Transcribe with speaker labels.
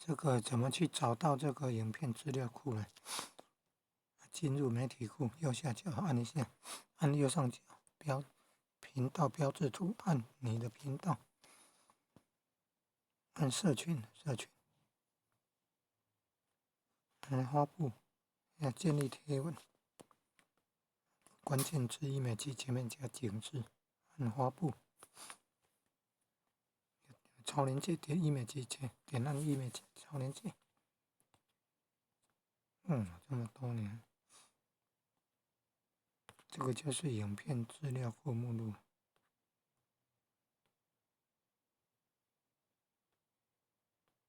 Speaker 1: 这个怎么去找到这个影片资料库呢？进入媒体库，右下角按一下，按右上角频道标志图，按你的频道，按社群，按发布，要建立贴文，关键字一美级前面加井字，按发布，超链接点一美级前，点按一美级超链接。这么多年，这个就是影片资料库目录。